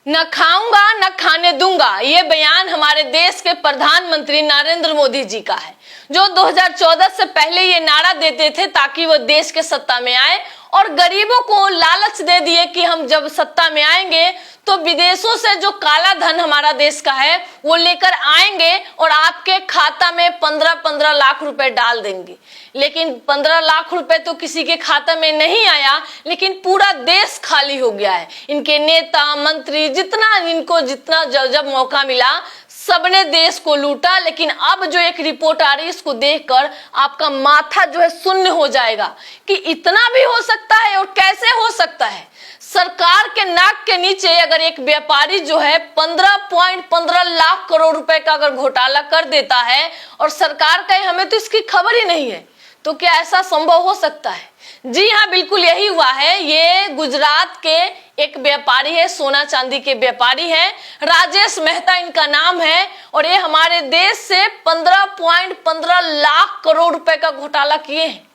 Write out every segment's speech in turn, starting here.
न खाऊंगा न खाने दूंगा, ये बयान हमारे देश के प्रधानमंत्री नरेंद्र मोदी जी का है, जो 2014 से पहले ये नारा देते थे ताकि वो देश के सत्ता में आए और गरीबों को लालच दे दिए कि हम जब सत्ता में आएंगे तो विदेशों से जो काला धन हमारा देश का है वो लेकर आएंगे और आपके खाता में 15-15 लाख रुपए डाल देंगे। लेकिन 15 लाख रुपए तो किसी के खाता में नहीं आया, लेकिन पूरा देश खाली हो गया है। इनके नेता मंत्री जितना जब मौका मिला सबने देश को लूटा। लेकिन अब जो एक रिपोर्ट आ रही है इसको देखकर आपका माथा जो है शून्य हो जाएगा कि इतना भी हो सकता है और कैसे हो सकता है। सरकार के नाक के नीचे अगर एक व्यापारी जो है 15.15 लाख करोड़ रुपए का अगर घोटाला कर देता है और सरकार कहे हमें तो इसकी खबर ही नहीं है, तो क्या ऐसा संभव हो सकता है? जी हाँ, बिल्कुल यही हुआ है। ये गुजरात के एक व्यापारी है, सोना चांदी के व्यापारी है, राजेश मेहता इनका नाम है, और ये हमारे देश से 15.15 लाख करोड़ रुपए का घोटाला किए हैं।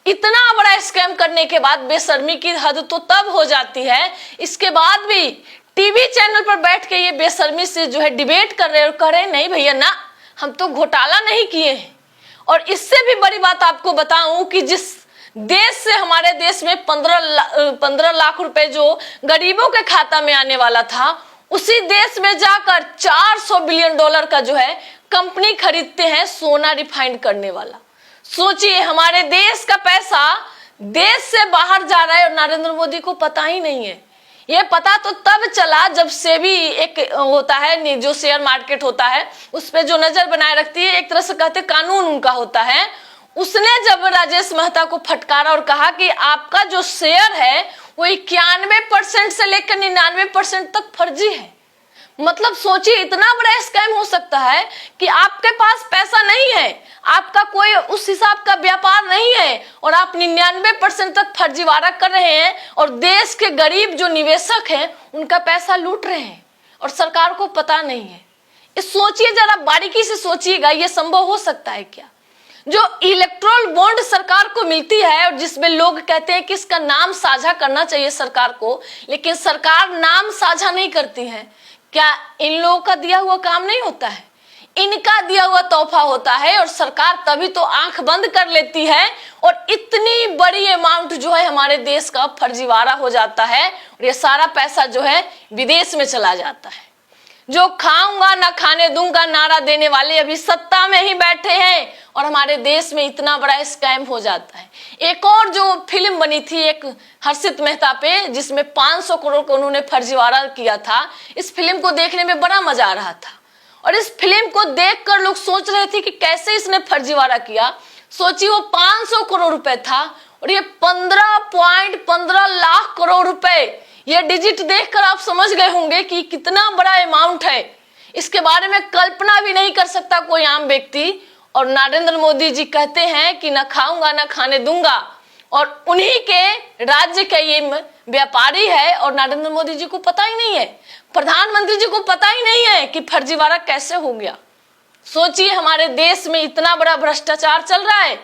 इतना बड़ा स्कैम करने के बाद बेशर्मी की हद तो तब हो जाती है, इसके बाद भी टीवी चैनल पर बैठ के ये बेशर्मी से जो है डिबेट कर रहे हैं और कह रहे नहीं भैया ना, हम तो घोटाला नहीं किए हैं। और इससे भी बड़ी बात आपको बताऊं कि जिस देश से हमारे देश में 15 लाख रुपए जो गरीबों के खाता में आने वाला था, उसी देश में जाकर 400 बिलियन डॉलर का जो है कंपनी खरीदते हैं सोना रिफाइंड करने वाला। सोचिए, हमारे देश का पैसा देश से बाहर जा रहा है और नरेंद्र मोदी को पता ही नहीं है। ये पता तो तब चला जब सेबी एक होता है, जो शेयर मार्केट होता है, उस पर जो नजर बनाए रखती है, एक तरह से कहते कानून उनका होता है। उसने जब राजेश मेहता को फटकारा और कहा कि आपका जो शेयर है वो 91% से लेकर 99% तक फर्जी है। मतलब सोचिए, इतना बड़ा स्कैम हो सकता है कि आपके पास पैसा नहीं है, आपका कोई उस हिसाब का व्यापार नहीं है और आप 99% तक फर्जीवाड़ा कर रहे हैं और देश के गरीब जो निवेशक हैं उनका पैसा लूट रहे हैं और सरकार को पता नहीं है। इस सोचिए, जरा बारीकी से सोचिएगा, ये संभव हो सकता है क्या? जो इलेक्ट्रोल बॉन्ड सरकार को मिलती है और जिसमें लोग कहते हैं कि इसका नाम साझा करना चाहिए सरकार को, लेकिन सरकार नाम साझा नहीं करती है। क्या इन लोगों का दिया हुआ काम नहीं होता है? इनका दिया हुआ तोहफा होता है और सरकार तभी तो आंख बंद कर लेती है और इतनी बड़ी अमाउंट जो है हमारे देश का फर्जीवाड़ा हो जाता है और ये सारा पैसा जो है विदेश में चला जाता है। जो खाऊंगा ना खाने दूंगा नारा देने वाले अभी सत्ता में ही बैठे हैं और हमारे देश में इतना बड़ा स्कैम हो जाता है। एक और जो फिल्म बनी थी एक हर्षित मेहता पे, जिसमें 500 करोड़ का उन्होंने फर्जीवाड़ा किया था, इस फिल्म को देखने में बड़ा मजा आ रहा था और इस फिल्म को देखकर लोग सोच रहे थे कि कैसे इसने फर्जीवाड़ा किया। सोचिए, वो 500 करोड़ रुपए था और ये 15.15 लाख करोड़ रुपए। ये डिजिट देखकर आप समझ गए होंगे कि कितना बड़ा अमाउंट है। इसके बारे में कल्पना भी नहीं कर सकता कोई आम व्यक्ति। और नरेंद्र मोदी जी कहते हैं कि न खाऊंगा न खाने दूंगा, और उन्हीं के राज्य के ये व्यापारी है और नरेंद्र मोदी जी को पता ही नहीं है, प्रधानमंत्री जी को पता ही नहीं है कि फर्जीवाड़ा कैसे हो गया। सोचिए, हमारे देश में इतना बड़ा भ्रष्टाचार चल रहा है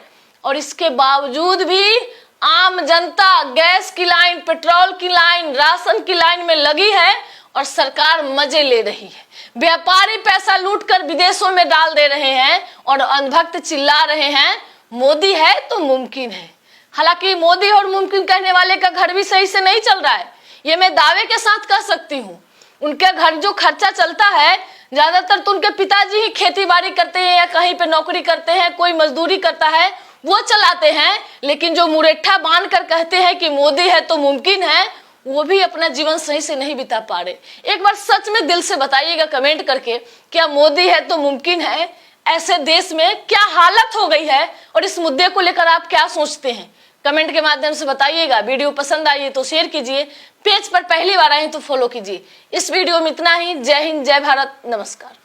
और इसके बावजूद भी आम जनता गैस की लाइन, पेट्रोल की लाइन, राशन की लाइन में लगी है और सरकार मजे ले रही है। व्यापारी पैसा लूटकर विदेशों में डाल दे रहे हैं और अंधभक्त चिल्ला रहे हैं मोदी है तो मुमकिन है। हालांकि मोदी और मुमकिन कहने वाले का घर भी सही से नहीं चल रहा है, ये मैं दावे के साथ कह सकती हूँ। उनके घर जो खर्चा चलता है ज्यादातर तो उनके पिताजी ही खेती बाड़ी करते हैं या कहीं पे नौकरी करते हैं, कोई मजदूरी करता है, वो चलाते हैं। लेकिन जो मुरेठा बांध कर कहते हैं कि मोदी है तो मुमकिन है, वो भी अपना जीवन सही से नहीं बिता पा रहे। एक बार सच में दिल से बताइएगा कमेंट करके, क्या मोदी है तो मुमकिन है? ऐसे देश में क्या हालत हो गई है और इस मुद्दे को लेकर आप क्या सोचते हैं? कमेंट के माध्यम से बताइएगा। वीडियो पसंद आई है तो शेयर कीजिए, पेज पर पहली बार आए तो फॉलो कीजिए। इस वीडियो में इतना ही। जय हिंद, जय भारत, नमस्कार।